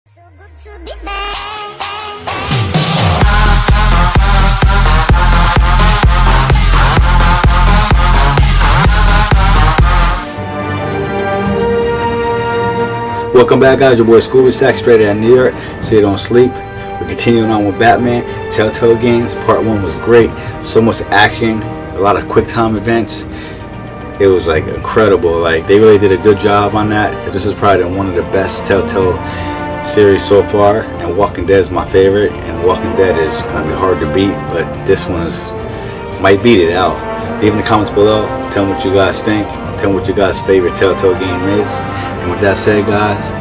So good to be back. Welcome back, guys. Your boy Scooby Stack, straight out of New York. So you don't sleep. We're continuing on with Batman. Telltale Games. Part 1 was great. So much action. A lot of quick time events. It was like incredible. Like they really did a good job on that. This is probably one of the best Telltale series so far. And Walking Dead is my favorite. And Walking Dead is gonna be hard to beat, but this one might beat it out. Leave in the comments below. Tell me what you guys think. Tell me what your guys' favorite Telltale game is. And with that said, guys,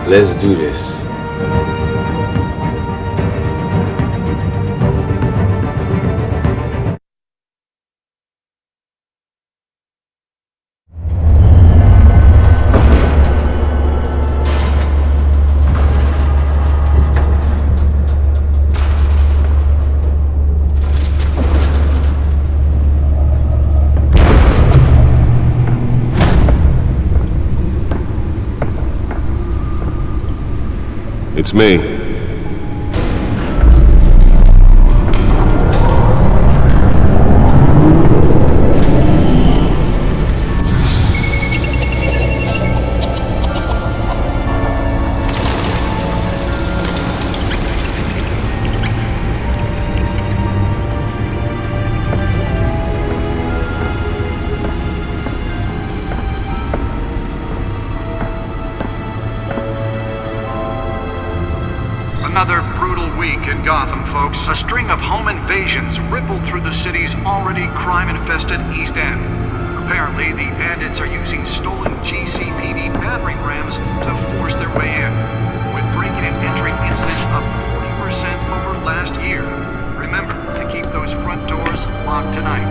let's do this. It's me. Another brutal week in Gotham, folks. A string of home invasions rippled through the city's already crime-infested East End. Apparently, the bandits are using stolen GCPD battering rams to force their way in, with breaking and entering incidents up 40% over last year. Remember to keep those front doors locked tonight.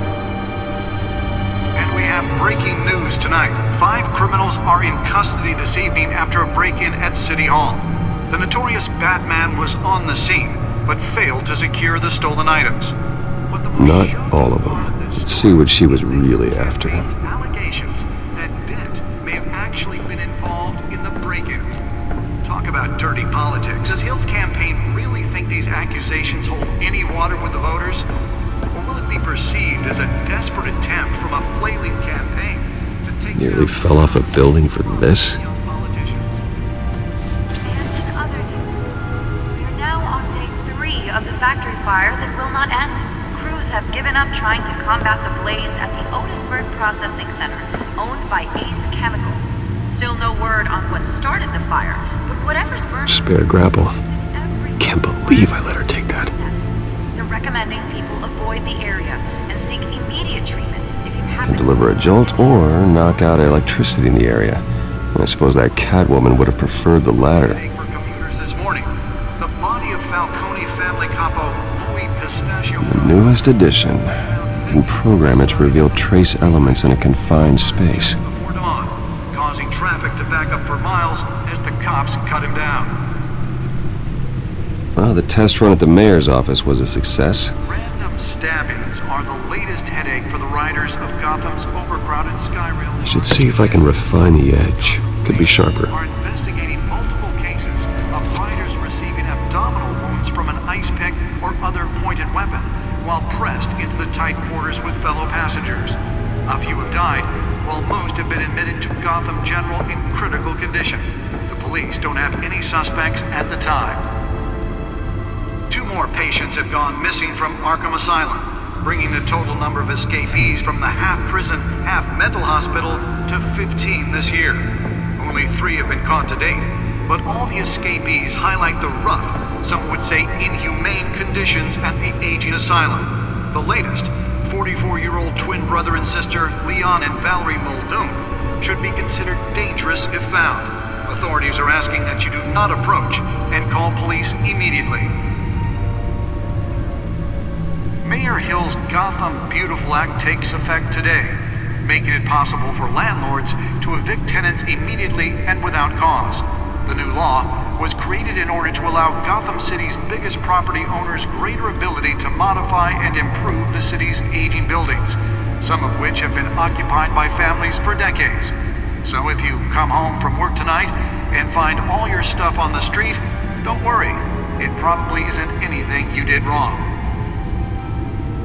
And we have breaking news tonight. 5 criminals are in custody this evening after a break-in at City Hall. The notorious Batman was on the scene, but failed to secure the stolen items. But the Not all of them. Let's see what she was really after. Allegations that Dent may have actually been involved in the break-in. Talk about dirty politics. Does Hill's campaign really think these accusations hold any water with the voters? Or will it be perceived as a desperate attempt from a flailing campaign to take Nearly fell off a building for this? Of the factory fire that will not end. Crews have given up trying to combat the blaze at the Otisburg Processing Center, owned by Ace Chemical. Still no word on what started the fire, but whatever's burning... Spare grapple. Can't believe I let her take that. They're recommending people avoid the area and seek immediate treatment if you happen Can deliver a jolt or knock out electricity in the area. I suppose that Catwoman would have preferred the latter. The newest edition can program it to reveal trace elements in a confined space. Before dawn, causing traffic to back up for miles as the cops cut him down. Well, the test run at the mayor's office was a success. Random stabbings are the latest headache for the riders of Gotham's overcrowded Skyrail. I should see if I can refine the edge. Could be sharper. Are investigating multiple cases of riders receiving abdominal wounds from an ice pick or other pointed weapon while pressed into the tight quarters with fellow passengers. A few have died, while most have been admitted to Gotham General in critical condition. The police don't have any suspects at the time. 2 more patients have gone missing from Arkham Asylum, bringing the total number of escapees from the half-prison, half-mental hospital to 15 this year. Only 3 have been caught to date, but all the escapees highlight the rough, some would say inhumane conditions at the aging asylum. The latest, 44-year-old twin brother and sister Leon and Valerie Muldoon, should be considered dangerous if found. Authorities are asking that you do not approach and call police immediately. Mayor Hill's Gotham Beautiful Act takes effect today, making it possible for landlords to evict tenants immediately and without cause. The new law was created in order to allow Gotham City's biggest property owners greater ability to modify and improve the city's aging buildings, some of which have been occupied by families for decades. So if you come home from work tonight and find all your stuff on the street, don't worry. It probably isn't anything you did wrong.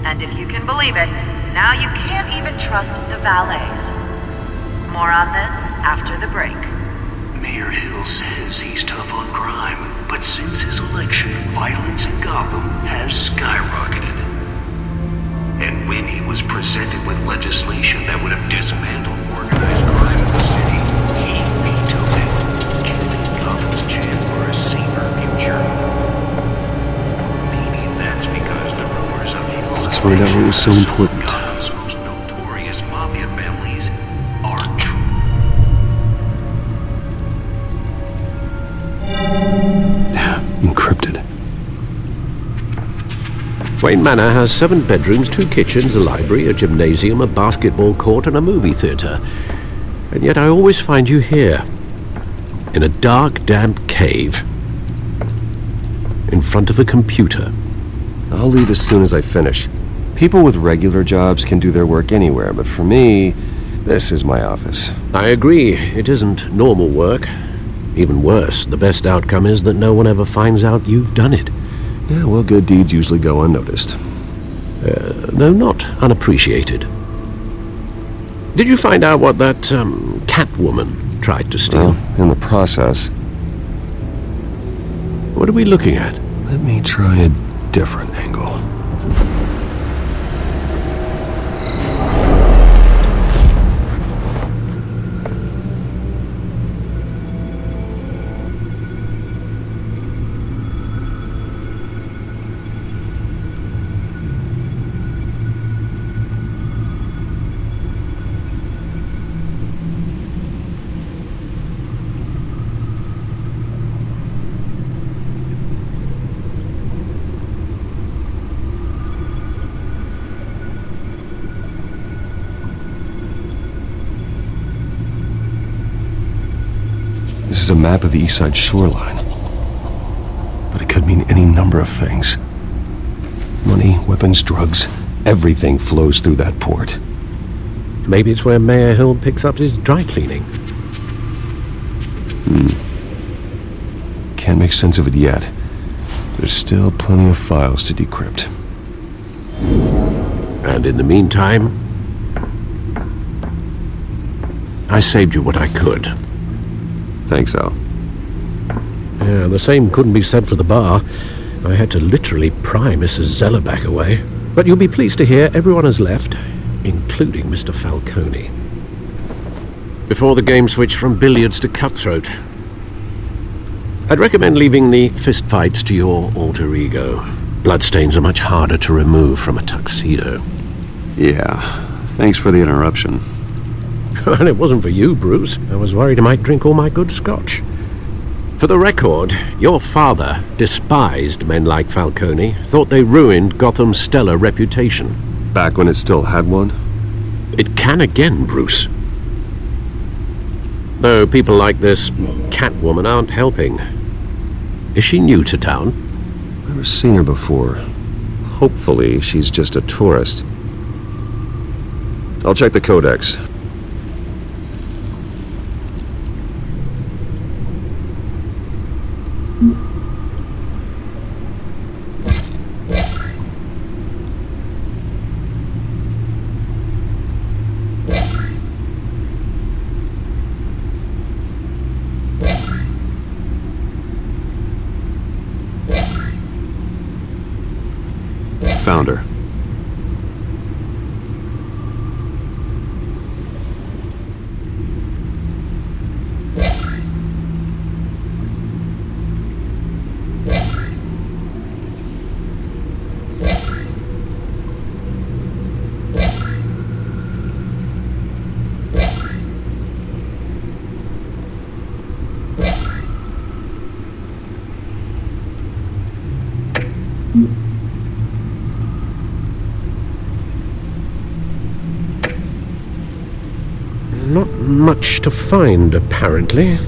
And if you can believe it, now you can't even trust the valets. More on this after the break. Mayor Hill says he's tough on crime, but since his election, violence in Gotham has skyrocketed. And when he was presented with legislation that would have dismantled organized crime in the city, he vetoed it, killing Gotham's chance for a safer future. Maybe that's because the rumors of Hill's Let's find out what was so important. Gotham's most notorious mafia families are true. Encrypted. Wayne Manor has 7 bedrooms, 2 kitchens, a library, a gymnasium, a basketball court, and a movie theater. And yet I always find you here, in a dark, damp cave, in front of a computer. I'll leave as soon as I finish. People with regular jobs can do their work anywhere, but for me, this is my office. I agree, it isn't normal work. Even worse, the best outcome is that no one ever finds out you've done it. Yeah, well, good deeds usually go unnoticed. Though not unappreciated. Did you find out what that, Catwoman tried to steal? Well, in the process. What are we looking at? Let me try a different angle. This is a map of the east side shoreline. But it could mean any number of things. Money, weapons, drugs, everything flows through that port. Maybe it's where Mayor Hill picks up his dry cleaning. Can't make sense of it yet. There's still plenty of files to decrypt. And in the meantime, I saved you what I could. Thanks, Al. Yeah, the same couldn't be said for the bar. I had to literally pry Mrs. Zeller back away. But you'll be pleased to hear everyone has left, including Mr. Falcone. Before the game switched from billiards to cutthroat. I'd recommend leaving the fistfights to your alter ego. Bloodstains are much harder to remove from a tuxedo. Yeah, thanks for the interruption. And it wasn't for you, Bruce. I was worried I might drink all my good scotch. For the record, your father despised men like Falcone, thought they ruined Gotham's stellar reputation. Back when it still had one? It can again, Bruce. Though people like this Catwoman aren't helping. Is she new to town? Never seen her before. Hopefully, she's just a tourist. I'll check the codex. Found her. Not much to find, apparently.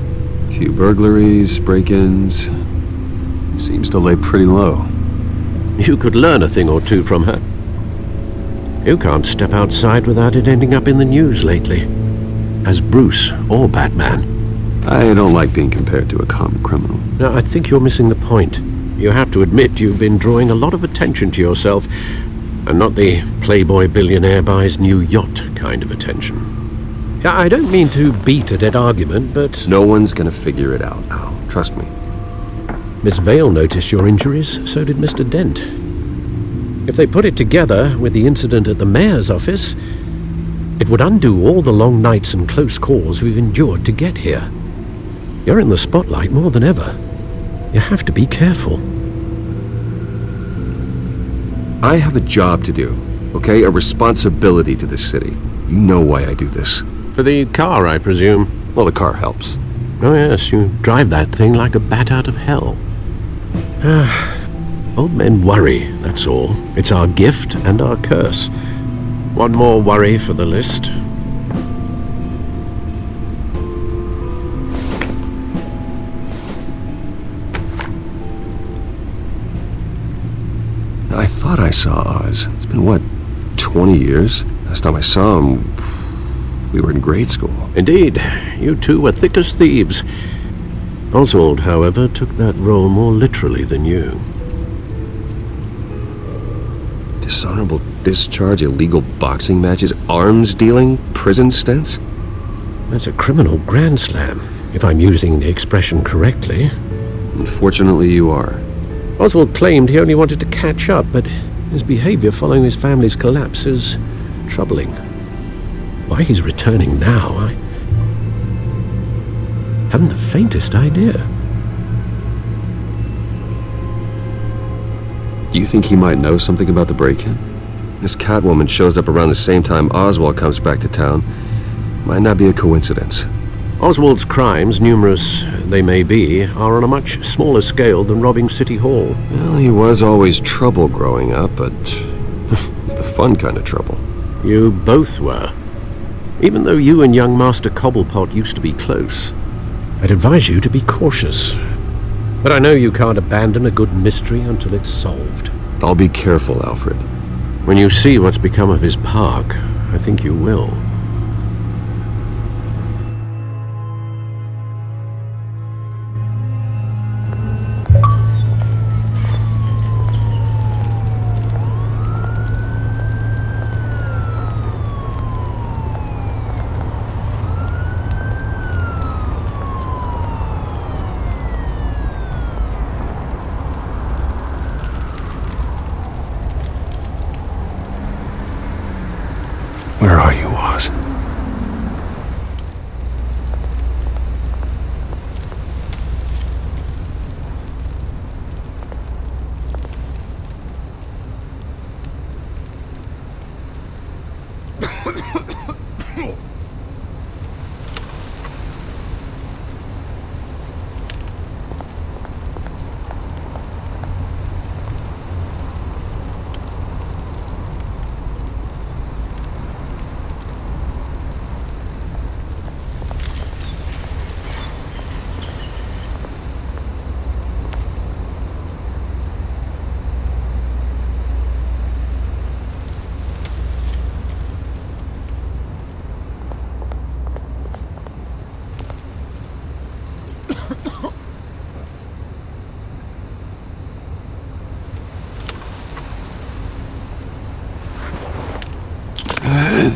Few burglaries, break-ins. Seems to lay pretty low. You could learn a thing or two from her. You can't step outside without it ending up in the news lately. As Bruce or Batman. I don't like being compared to a common criminal. Now, I think you're missing the point. You have to admit you've been drawing a lot of attention to yourself, and not the playboy billionaire buys new yacht kind of attention. Yeah, I don't mean to beat a dead argument, but... No one's gonna figure it out, Al. Trust me. Miss Vale noticed your injuries, so did Mr. Dent. If they put it together with the incident at the mayor's office, it would undo all the long nights and close calls we've endured to get here. You're in the spotlight more than ever. You have to be careful. I have a job to do, okay? A responsibility to this city. You know why I do this. For the car, I presume. Well, the car helps. Oh yes, you drive that thing like a bat out of hell. Old men worry, that's all. It's our gift and our curse. One more worry for the list. I thought I saw Oz. It's been, what, 20 years? Last time I saw him, we were in grade school. Indeed, you two were thick as thieves. Oswald, however, took that role more literally than you. Dishonorable discharge, illegal boxing matches, arms dealing, prison stints? That's a criminal grand slam, if I'm using the expression correctly. Unfortunately, you are. Oswald claimed he only wanted to catch up, but his behavior following his family's collapse is troubling. Why he's returning now, I haven't the faintest idea. Do you think he might know something about the break-in? This Catwoman shows up around the same time Oswald comes back to town. Might not be a coincidence. Oswald's crimes, numerous they may be, are on a much smaller scale than robbing City Hall. Well, he was always trouble growing up, but it's the fun kind of trouble. You both were. Even though you and young Master Cobblepot used to be close, I'd advise you to be cautious. But I know you can't abandon a good mystery until it's solved. I'll be careful, Alfred. When you see what's become of his park, I think you will. Where are you, Oz?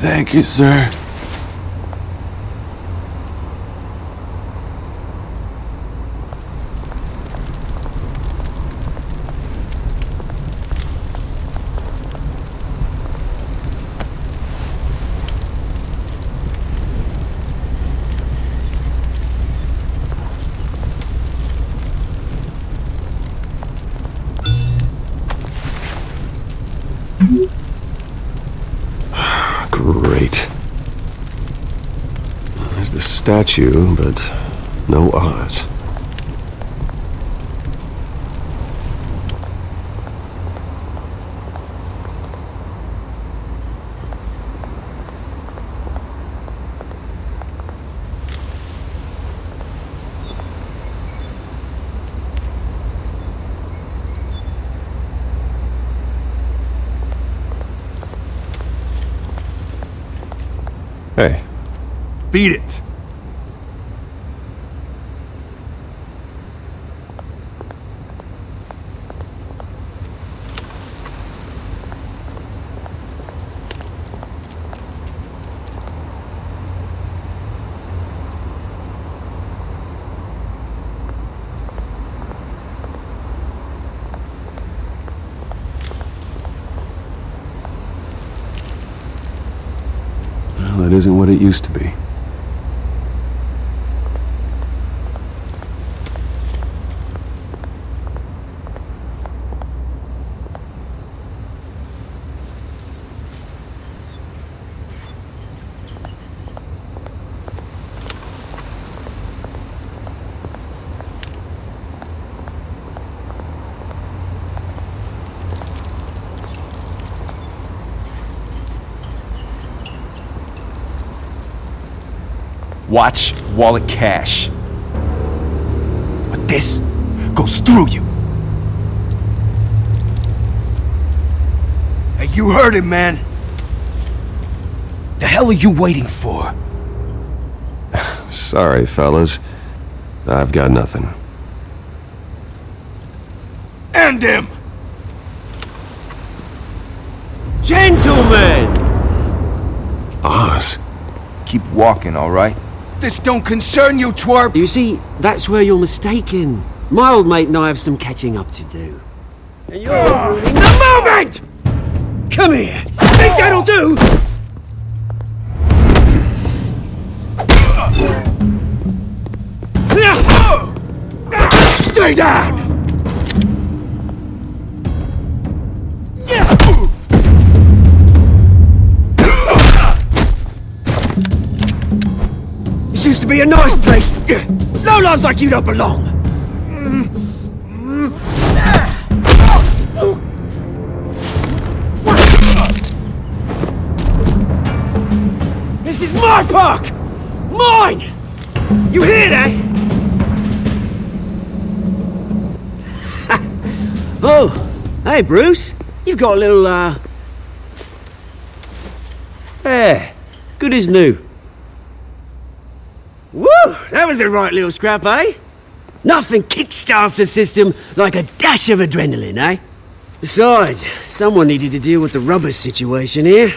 Thank you, sir. Great. There's the statue, but no Oz. Hey. Beat it. isn't what it used to be. Watch wallet cash. But this goes through you. Hey, you heard it, man. The hell are you waiting for? Sorry, fellas. I've got nothing. End him! Gentlemen! Oz. Keep walking, all right? This don't concern you, twerp! You see, that's where you're mistaken. My old mate and I have some catching up to do. And you're ruining the moment! Come here! Think that'll do? Stay down! This used to be a nice place. Lowlifes like you don't belong. This is my park! Mine! You hear that? Oh, hey Bruce. You've got a little, there. Good as new. Woo! That was a right little scrap, eh? Nothing kickstarts the system like a dash of adrenaline, eh? Besides, someone needed to deal with the rubber situation here.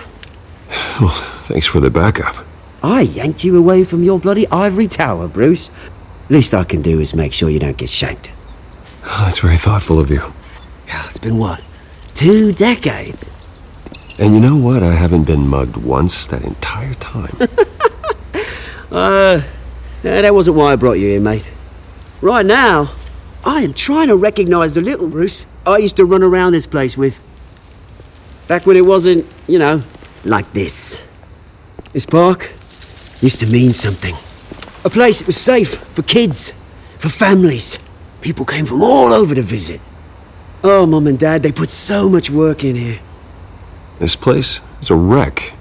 Well, thanks for the backup. I yanked you away from your bloody ivory tower, Bruce. Least I can do is make sure you don't get shanked. Oh, that's very thoughtful of you. Yeah, it's been what? 2 decades? And you know what? I haven't been mugged once that entire time. That wasn't why I brought you here, mate. Right now, I am trying to recognize the little Bruce I used to run around this place with. Back when it wasn't, you know, like this. This park used to mean something. A place that was safe for kids, for families. People came from all over to visit. Oh, Mum and Dad, they put so much work in here. This place is a wreck.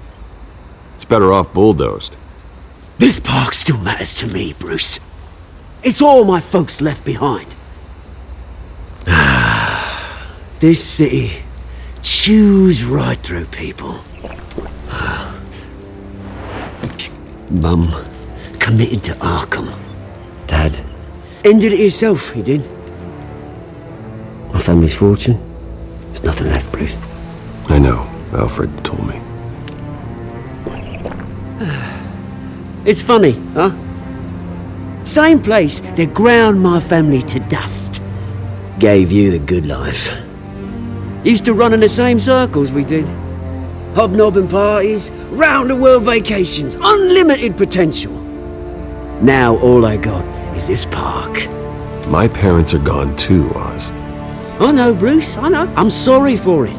It's better off bulldozed. This park still matters to me, Bruce. It's all my folks left behind. This city chews right through people. Mum committed to Arkham. Dad ended it himself, he did. My family's fortune, there's nothing left, Bruce. I know. Alfred told me. It's funny, huh? Same place that ground my family to dust. Gave you the good life. Used to run in the same circles we did. Hobnobbing parties, round-the-world vacations, unlimited potential. Now all I got is this park. My parents are gone too, Oz. I know, Bruce, I know. I'm sorry for it.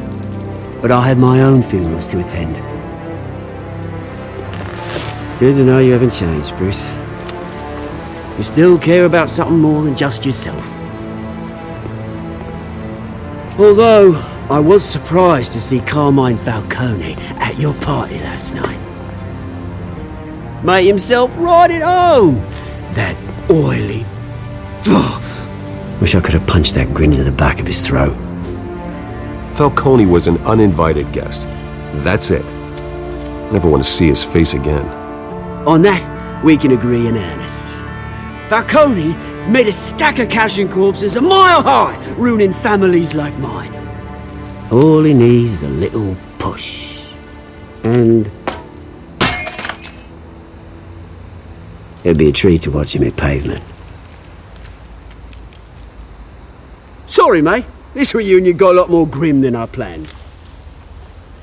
But I have my own funerals to attend. Good to know you haven't changed, Bruce. You still care about something more than just yourself. Although, I was surprised to see Carmine Falcone at your party last night. Made himself right at home. That oily... Wish I could have punched that grin into the back of his throat. Falcone was an uninvited guest. That's it. Never want to see his face again. On that, we can agree in earnest. Falcone made a stack of cash and corpses a mile high, ruining families like mine. All he needs is a little push. And... it'd be a treat to watch him hit pavement. Sorry, mate. This reunion got a lot more grim than I planned.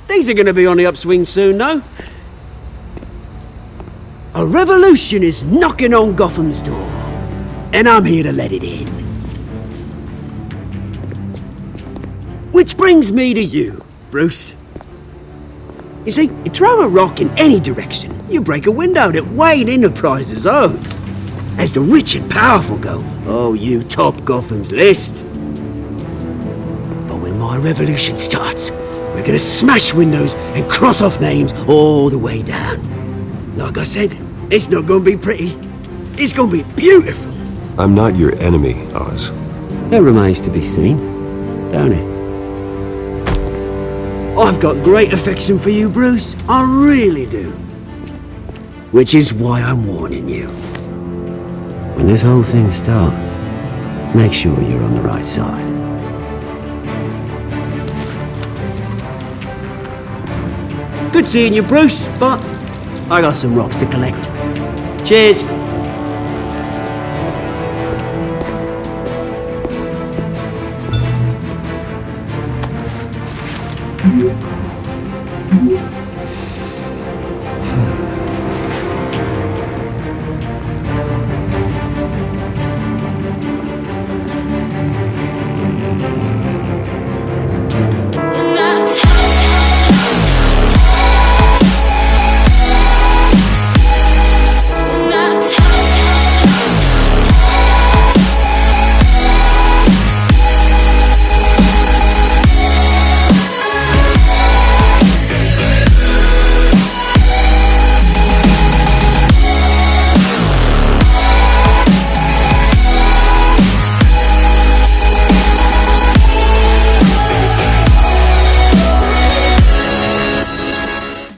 Things are going to be on the upswing soon, though. A revolution is knocking on Gotham's door, and I'm here to let it in. Which brings me to you, Bruce. You see, you throw a rock in any direction, you break a window that Wayne Enterprises owns. As the rich and powerful go, oh, you top Gotham's list. But when my revolution starts, we're gonna smash windows and cross off names all the way down. Like I said, it's not gonna be pretty. It's gonna be beautiful. I'm not your enemy, Oz. That remains to be seen, don't it? I've got great affection for you, Bruce. I really do. Which is why I'm warning you. When this whole thing starts, make sure you're on the right side. Good seeing you, Bruce, but I got some rocks to collect. Cheers.